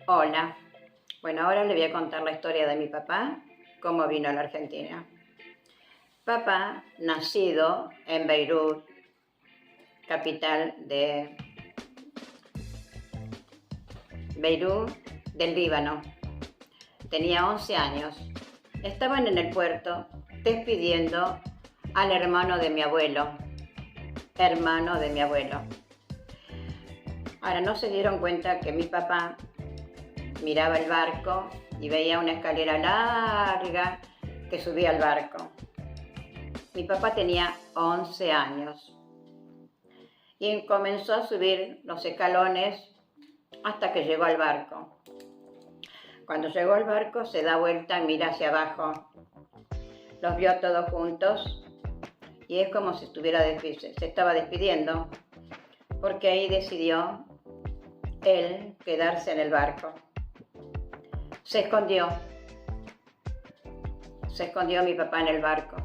Hola, bueno, ahora le voy a contar la historia de mi papá, cómo vino a la Argentina. Papá, nacido en Beirut, capital de Beirut, del Líbano. Tenía 11 años. Estaban en el puerto despidiendo al hermano de mi abuelo. Ahora, no se dieron cuenta que mi papá miraba el barco y veía una escalera larga que subía al barco. Mi papá tenía 11 años y comenzó a subir los escalones hasta que llegó al barco. Cuando llegó al barco se da vuelta y mira hacia abajo. Los vio todos juntos y es como si se estaba despidiendo, porque ahí decidió él quedarse en el barco. Se escondió mi papá en el barco.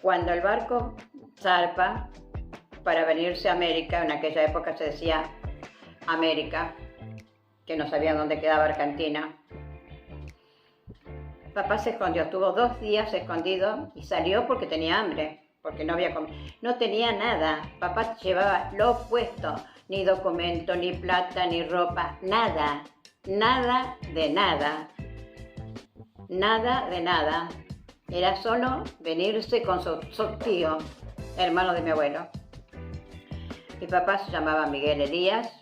Cuando el barco zarpa para venirse a América, en aquella época se decía América, que no sabían dónde quedaba Argentina. Papá se escondió, estuvo 2 días escondido y salió porque tenía hambre, porque no tenía nada. Papá llevaba lo opuesto, ni documento, ni plata, ni ropa, nada de nada. Nada de nada. Era solo venirse con su tío, hermano de mi abuelo. Mi papá se llamaba Miguel Elías,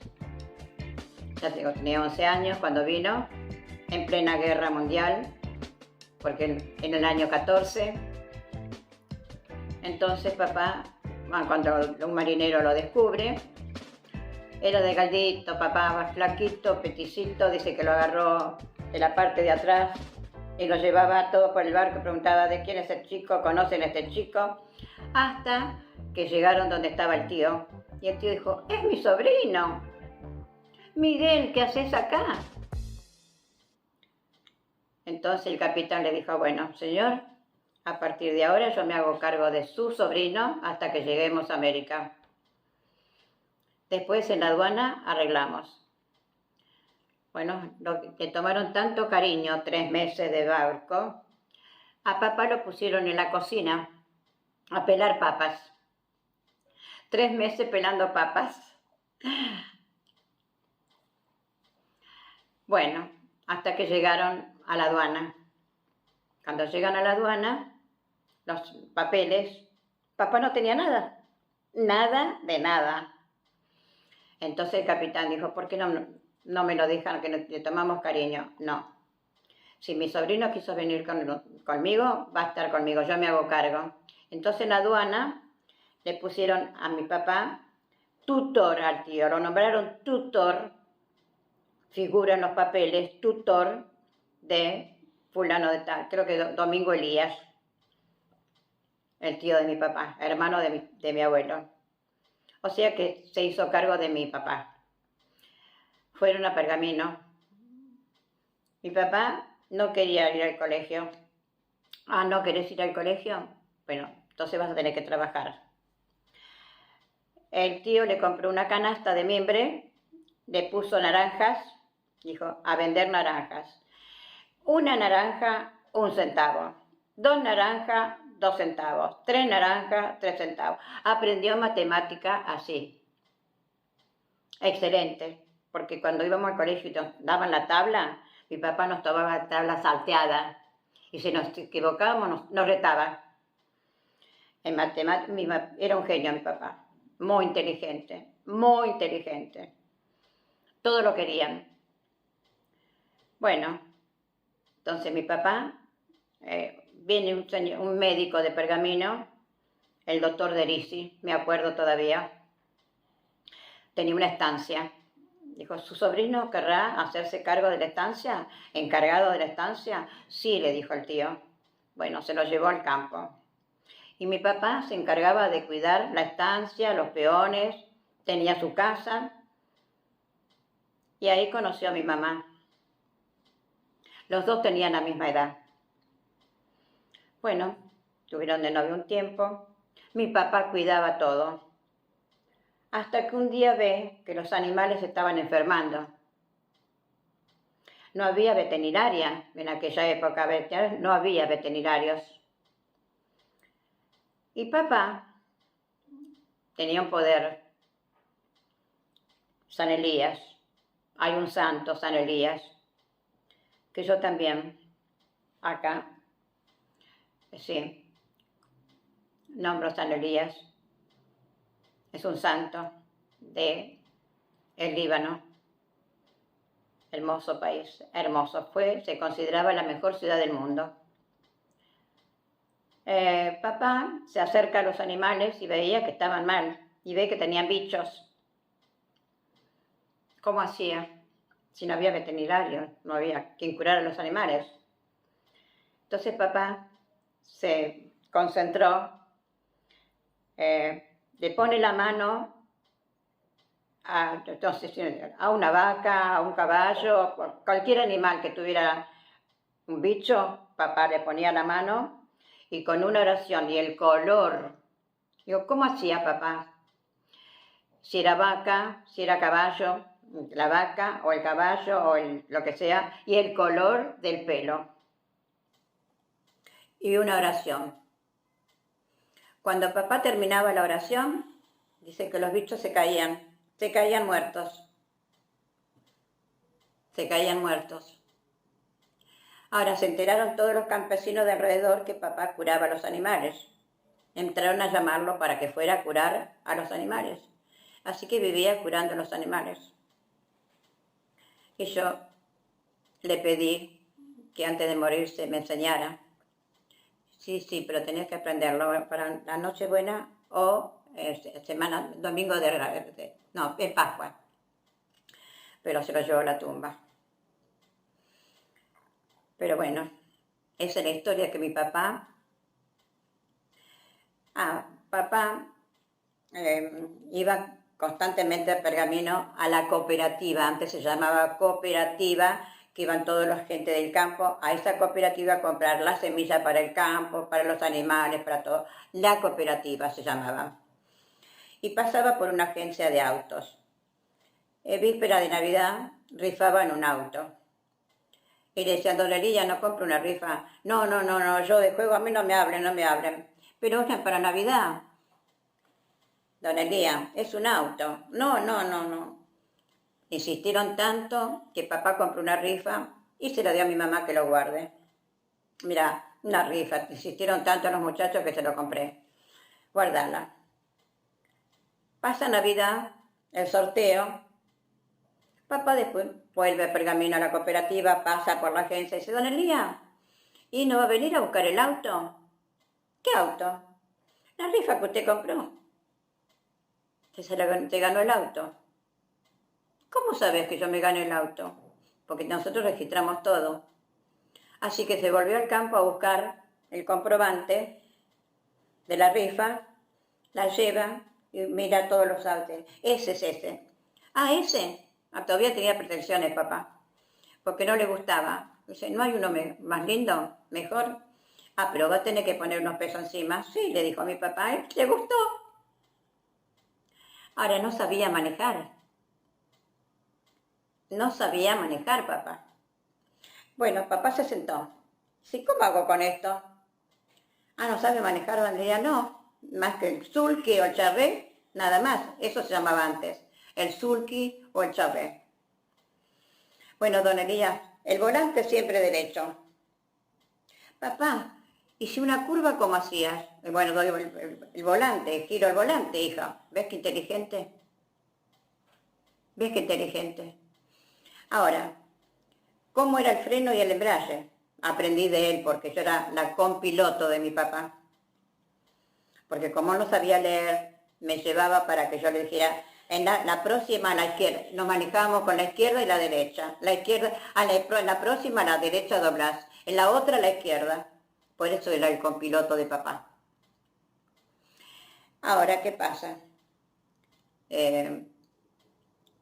tenía 11 años cuando vino, en plena guerra mundial, porque en el año 14. Entonces papá, cuando un marinero lo descubre, era delgadito, papá, flaquito, peticito, dice que lo agarró de la parte de atrás y lo llevaba todo por el barco, preguntaba de quién es el chico, conocen a este chico, hasta que llegaron donde estaba el tío. Y el tío dijo, es mi sobrino. Miguel, ¿qué haces acá? Entonces el capitán le dijo, bueno, señor, a partir de ahora yo me hago cargo de su sobrino hasta que lleguemos a América. Después en la aduana arreglamos. Bueno, le tomaron tanto cariño, 3 meses de barco. A papá lo pusieron en la cocina a pelar papas. 3 meses pelando papas. Bueno, hasta que llegaron a la aduana. Cuando llegan a la aduana, los papeles, papá no tenía nada. Nada de nada. Entonces el capitán dijo, ¿por qué no me lo dejan, que le tomamos cariño? No. Si mi sobrino quiso venir conmigo, va a estar conmigo, yo me hago cargo. Entonces en la aduana le pusieron a mi papá tutor al tío, lo nombraron tutor, figura en los papeles, tutor de fulano de tal, creo que Domingo Elías, el tío de mi papá, hermano de mi abuelo. O sea que se hizo cargo de mi papá. Fueron a Pergamino. Mi papá no quería ir al colegio. Ah, ¿no querés ir al colegio? Bueno, entonces vas a tener que trabajar. El tío le compró una canasta de mimbre, le puso naranjas, dijo, a vender naranjas. 1 naranja, 1 centavo. 2 naranjas, 2 centavos. 3 naranjas, 3 centavos. Aprendió matemática así. Excelente, porque cuando íbamos al colegio y nos daban la tabla, mi papá nos tomaba la tabla salteada y si nos equivocábamos nos retaba. En matemática era un genio mi papá, muy inteligente, muy inteligente. Todo lo querían. Bueno, entonces mi papá, viene un médico de Pergamino, el doctor Derisi, me acuerdo todavía, tenía una estancia. Dijo, ¿su sobrino querrá hacerse cargo de la estancia? ¿Encargado de la estancia? Sí, le dijo el tío. Bueno, se lo llevó al campo. Y mi papá se encargaba de cuidar la estancia, los peones, tenía su casa. Y ahí conoció a mi mamá. Los dos tenían la misma edad. Bueno, tuvieron de novio un tiempo. Mi papá cuidaba todo. Hasta que un día ve que los animales estaban enfermando. no había veterinaria en aquella época, no había veterinarios. Y papá tenía un poder, San Elías, hay un santo, San Elías, que yo también, acá, sí, nombro San Elías, es un santo de el Líbano, hermoso país, hermoso, se consideraba la mejor ciudad del mundo. Papá se acerca a los animales y veía que estaban mal, y ve que tenían bichos. ¿Cómo hacía? Si no había veterinario, no había quien curara a los animales. Entonces papá se concentró, le pone la mano a una vaca, a un caballo, cualquier animal que tuviera un bicho, papá le ponía la mano y con una oración y el color. Digo, ¿cómo hacía papá? Si era vaca, si era caballo, la vaca o el caballo o lo que sea, y el color del pelo. Y una oración. Cuando papá terminaba la oración, dice que los bichos se caían muertos. Se caían muertos. Ahora se enteraron todos los campesinos de alrededor que papá curaba a los animales. Entraron a llamarlo para que fuera a curar a los animales. Así que vivía curando a los animales. Y yo le pedí que antes de morirse me enseñara. Sí, pero tenías que aprenderlo para la Nochebuena o domingo no, es Pascua. Pero se lo llevó a la tumba. Pero bueno, esa es la historia que mi papá... papá iba constantemente a Pergamino a la cooperativa, antes se llamaba cooperativa, que iban toda la gente del campo a esa cooperativa a comprar la semilla para el campo, para los animales, para todo. La cooperativa se llamaba. Y pasaba por una agencia de autos. Víspera de Navidad rifaban un auto. Y le decían, don Elías, no compro una rifa. No, yo de juego a mí no me hablen. Pero es para Navidad. Don Elías, es un auto. No. Insistieron tanto que papá compró una rifa y se la dio a mi mamá que lo guarde. Mira, una rifa. Insistieron tanto los muchachos que se lo compré. Guardala. Pasa Navidad, el sorteo. Papá después vuelve a Pergamino a la cooperativa, pasa por la agencia y dice, don Elías, ¿y no va a venir a buscar el auto? ¿Qué auto? La rifa que usted compró. Que te ganó el auto. ¿Cómo sabes que yo me gané el auto? Porque nosotros registramos todo. Así que se volvió al campo a buscar el comprobante de la rifa, la lleva y mira todos los autos. Ese es ese. Ese. Todavía tenía pretensiones, papá, porque no le gustaba. Dice, ¿no hay uno más lindo, mejor? Pero va a tener que poner unos pesos encima. Sí, le dijo a mi papá, ¿le gustó? Ahora no sabía manejar. No sabía manejar, papá. Bueno, papá se sentó. Dice, ¿cómo hago con esto? ¿No sabe manejar, don Elías? No, más que el sulky o el charré, nada más. Eso se llamaba antes. El sulky o el charré. Bueno, don Elías, el volante siempre derecho. Papá, ¿y si una curva cómo hacías? Bueno, doy el volante, giro el volante, hija. ¿Ves qué inteligente? ¿Ves qué inteligente? Ahora, ¿cómo era el freno y el embrague? Aprendí de él porque yo era la compiloto de mi papá. Porque como no sabía leer, me llevaba para que yo le dijera, en la próxima a la izquierda. Nos manejábamos con la izquierda y la derecha. La izquierda, en la próxima a la derecha doblás. En la otra a la izquierda. Por eso era el compiloto de papá. Ahora, ¿qué pasa?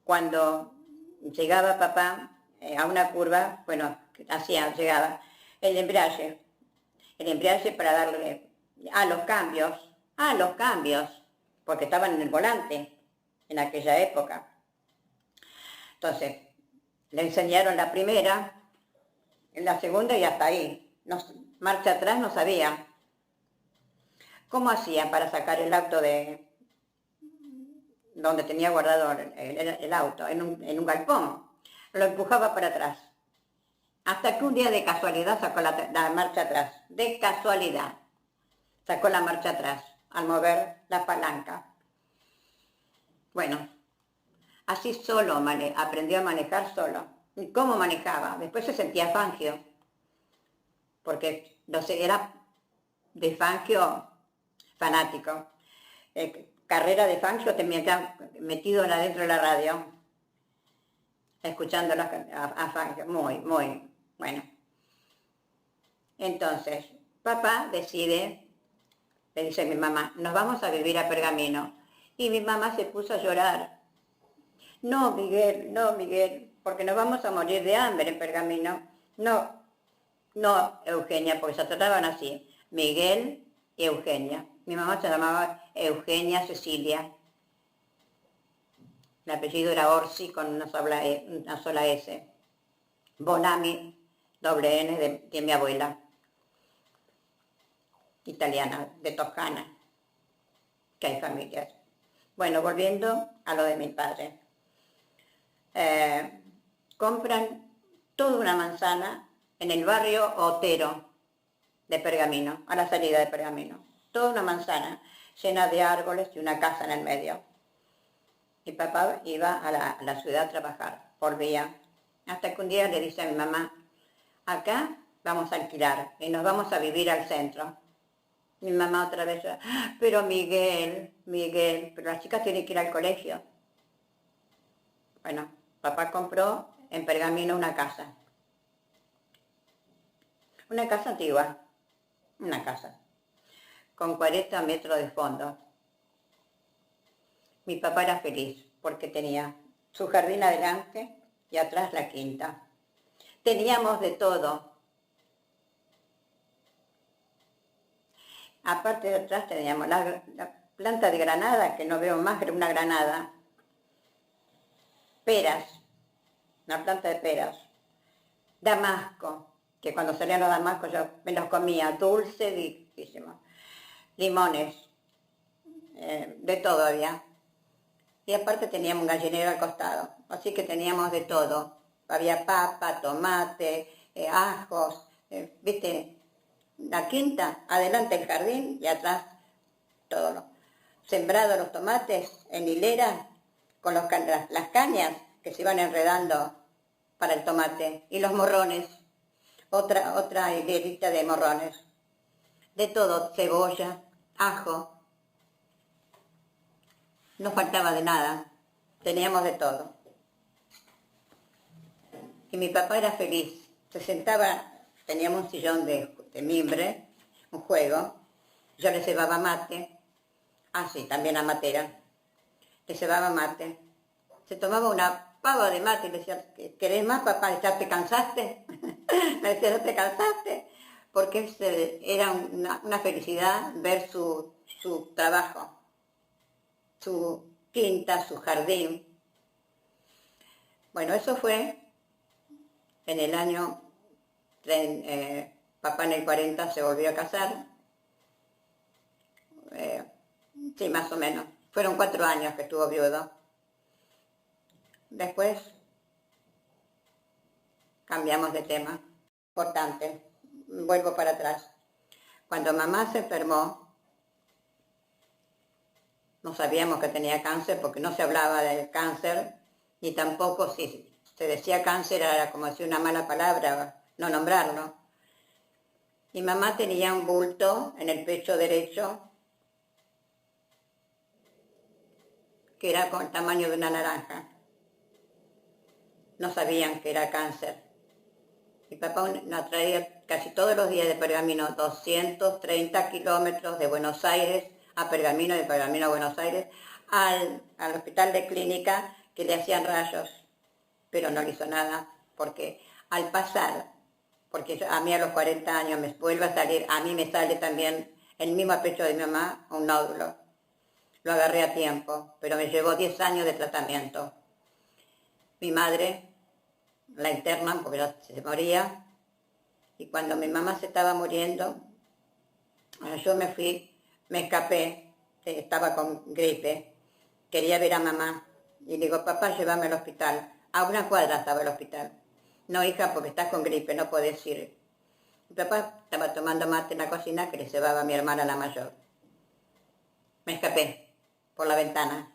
Cuando llegaba papá a una curva, bueno, llegaba el embrague. El embrague para darle los cambios, porque estaban en el volante en aquella época. Entonces, le enseñaron la primera, En la segunda y hasta ahí. Marcha atrás no sabía. ¿Cómo hacía para sacar el auto de donde tenía guardado el auto? En un galpón. Lo empujaba para atrás. Hasta que un día de casualidad sacó la marcha atrás. De casualidad. Sacó la marcha atrás al mover la palanca. Bueno, así solo aprendió a manejar solo. ¿Y cómo manejaba? Después se sentía Fangio, porque no sé, era de Fangio fanático. Carrera de Fangio tenía metido adentro de la radio, escuchando a Fangio, muy bueno. Entonces, papá decide, le dice a mi mamá, nos vamos a vivir a Pergamino. Y mi mamá se puso a llorar. No, Miguel, porque nos vamos a morir de hambre en Pergamino. No, Eugenia, porque se trataban así, Miguel y Eugenia. Mi mamá se llamaba Eugenia Cecilia. El apellido era Orsi con una sola S. Bonami, doble N de mi abuela. Italiana, de Toscana, que hay familias. Bueno, volviendo a lo de mi padre. Compran toda una manzana en el barrio Otero de Pergamino, a la salida de Pergamino. Toda una manzana llena de árboles y una casa en el medio. Mi papá iba a la ciudad a trabajar, volvía. Hasta que un día le dice a mi mamá, acá vamos a alquilar y nos vamos a vivir al centro. Mi mamá otra vez, pero Miguel, pero las chicas tienen que ir al colegio. Bueno, papá compró en Pergamino una casa antigua, una casa, con 40 metros de fondo. Mi papá era feliz porque tenía su jardín adelante y atrás la quinta. Teníamos de todo. Aparte de atrás teníamos la planta de granada, que no veo más que una granada. Peras, una planta de peras. Damasco, que cuando salían los damascos yo me los comía, dulce, riquísimo. Limones, de todo había. Y aparte teníamos un gallinero al costado, así que teníamos de todo. Había papa, tomate, ajos, ¿viste? La quinta, adelante el jardín y atrás todo. Sembrados los tomates en hilera con las cañas que se iban enredando para el tomate y los morrones, otra hilerita de morrones. De todo, cebolla, ajo. No faltaba de nada, teníamos de todo. Y mi papá era feliz, se sentaba, teníamos un sillón de mimbre, un juego, yo le cebaba mate, sí, también a matera, le cebaba mate, se tomaba una pava de mate y le decía, ¿querés más, papá? ¿Ya te cansaste? Me decía, ¿no te cansaste? Porque era una felicidad ver su trabajo, su quinta, su jardín. Bueno, eso fue en el año, papá en el 40 se volvió a casar, sí, más o menos, fueron 4 años que estuvo viudo. Después cambiamos de tema, importante, vuelvo para atrás. Cuando mamá se enfermó, no sabíamos que tenía cáncer porque no se hablaba del cáncer, ni tampoco si se decía cáncer era como decir una mala palabra, no nombrarlo. Mi mamá tenía un bulto en el pecho derecho que era con el tamaño de una naranja. No sabían que era cáncer. Mi papá la traía casi todos los días de Pergamino, 230 kilómetros de Buenos Aires a Pergamino, de Pergamino a Buenos Aires, al hospital de clínica que le hacían rayos, pero no le hizo nada, porque al pasar, porque a mí a los 40 años me vuelve a salir, a mí me sale también el mismo pecho de mi mamá, un nódulo. Lo agarré a tiempo, pero me llevó 10 años de tratamiento. Mi madre la internan porque se moría, Y cuando mi mamá se estaba muriendo, yo me fui, me escapé, estaba con gripe, quería ver a mamá. Y digo, papá, llévame al hospital. A una cuadra estaba el hospital. No, hija, porque estás con gripe, no puedes ir. Mi papá estaba tomando mate en la cocina que le cebaba a mi hermana la mayor. Me escapé por la ventana.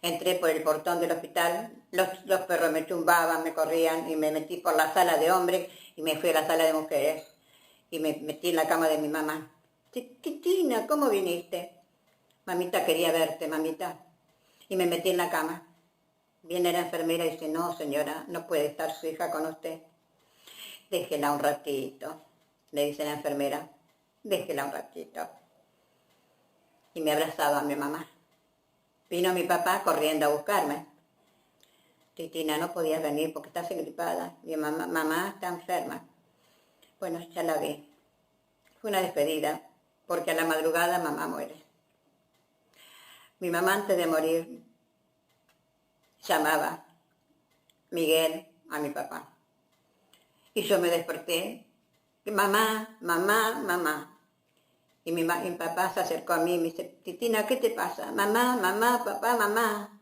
Entré por el portón del hospital, los perros me chumbaban, me corrían y me metí por la sala de hombres y me fui a la sala de mujeres y me metí en la cama de mi mamá. Titina, ¿cómo viniste? Mamita quería verte, mamita. Y me metí en la cama. Viene la enfermera y dice, no señora, no puede estar su hija con usted. Déjela un ratito, le dice la enfermera, déjela un ratito. Y me abrazaba a mi mamá. Vino mi papá corriendo a buscarme. Titina, no podías venir porque estás engripada. Mi mamá está enferma. Bueno, ya la vi. Fue una despedida, porque a la madrugada mamá muere. Mi mamá antes de morir llamaba Miguel a mi papá. Y yo me desperté. Mamá, mamá, mamá. Y mi papá se acercó a mí y me dice, Titina, ¿qué te pasa? Mamá, mamá, papá, mamá.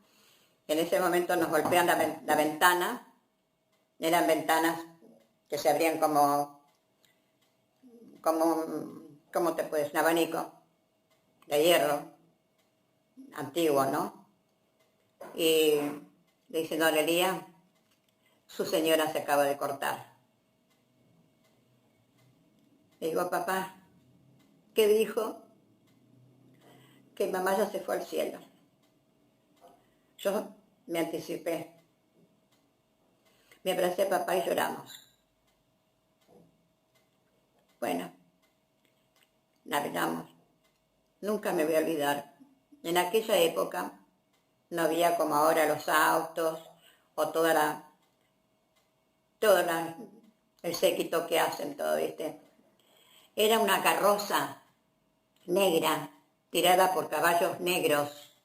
En ese momento nos golpean la ventana. Eran ventanas que se abrían como ¿cómo te puedes? Un abanico de hierro, antiguo, ¿no? Y le dice, don Elías, su señora se acaba de cortar. Le digo, papá, ¿qué dijo? Que mamá ya se fue al cielo. Yo me anticipé. Me abracé a papá y lloramos. Bueno, navegamos. Nunca me voy a olvidar. En aquella época no había como ahora los autos o el séquito que hacen todo, ¿viste? Era una carroza negra tirada por caballos negros.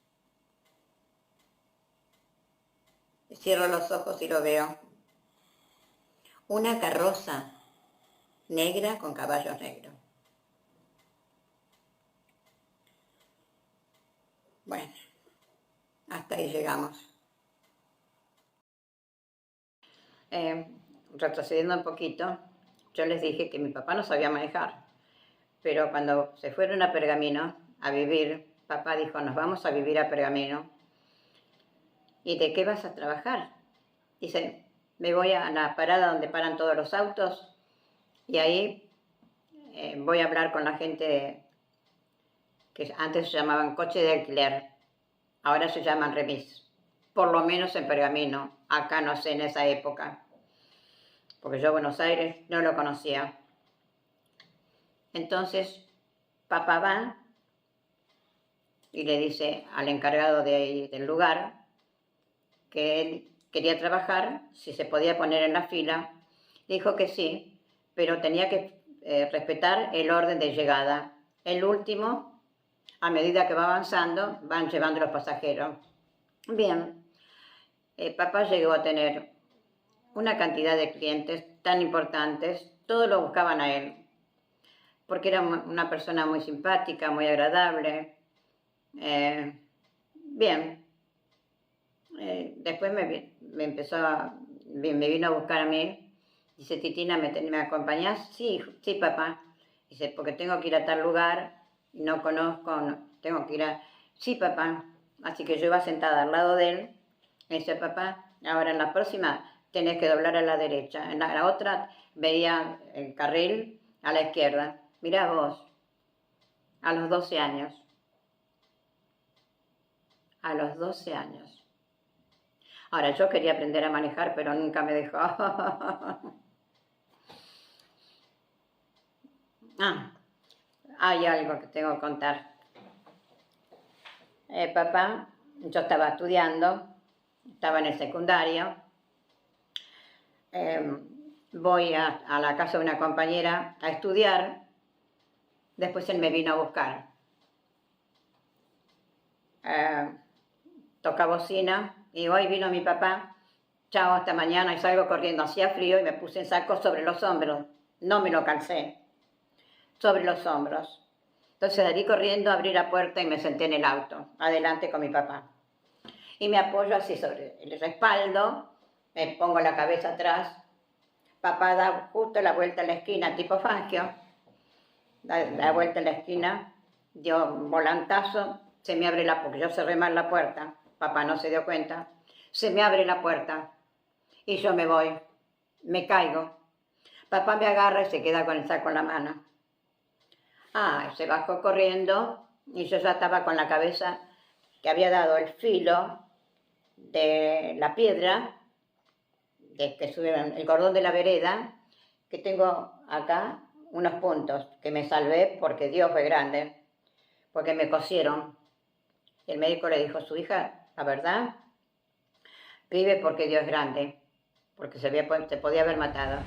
Cierro los ojos y lo veo. Una carroza negra con caballos negros. Bueno, hasta ahí llegamos. Retrocediendo un poquito, yo les dije que mi papá no sabía manejar, pero cuando se fueron a Pergamino a vivir, papá dijo, nos vamos a vivir a Pergamino. ¿Y de qué vas a trabajar? Dice, me voy a la parada donde paran todos los autos y ahí voy a hablar con la gente que antes se llamaban coche de alquiler, ahora se llaman remis, por lo menos en Pergamino, acá no sé en esa época, porque yo Buenos Aires no lo conocía. Entonces, papá va y le dice al encargado del lugar que él quería trabajar, si se podía poner en la fila. Dijo que sí, pero tenía que respetar el orden de llegada. El último, a medida que va avanzando, van llevando los pasajeros. Bien, papá llegó a tener una cantidad de clientes tan importantes, todos lo buscaban a él, porque era una persona muy simpática, muy agradable. Bien. Después me vino a buscar a mí. Dice, Titina, ¿me acompañás? Sí, sí, papá. Dice, porque tengo que ir a tal lugar, no conozco, tengo que ir a... Sí, papá. Así que yo iba sentada al lado de él. Me dice, papá, ahora en la próxima tenés que doblar a la derecha. En la otra veía el carril a la izquierda. Mirá vos, a los 12 años. A los 12 años. Ahora, yo quería aprender a manejar, pero nunca me dejó. Hay algo que tengo que contar. Papá, yo estaba estudiando, estaba en el secundario. Voy a la casa de una compañera a estudiar. Después él me vino a buscar. Toca bocina. Y hoy vino mi papá, chao, hasta mañana, y salgo corriendo, hacía frío y me puse en saco sobre los hombros. no me lo calcé, sobre los hombros. Entonces salí corriendo, abrí la puerta y me senté en el auto, adelante con mi papá. Y me apoyo así sobre el respaldo, me pongo la cabeza atrás. Papá da justo la vuelta a la esquina, tipo Fangio, da la vuelta a la esquina, dio un volantazo, se me abre la puerta, yo cerré mal la puerta, papá no se dio cuenta, se me abre la puerta y yo me voy, me caigo. Papá me agarra y se queda con el saco en la mano. Se bajó corriendo y yo ya estaba con la cabeza que había dado el filo de la piedra, que sube el cordón de la vereda, que tengo acá unos puntos, que me salvé porque Dios fue grande, porque me cosieron. El médico le dijo a su hija, la verdad, vive porque Dios es grande, porque se podía haber matado.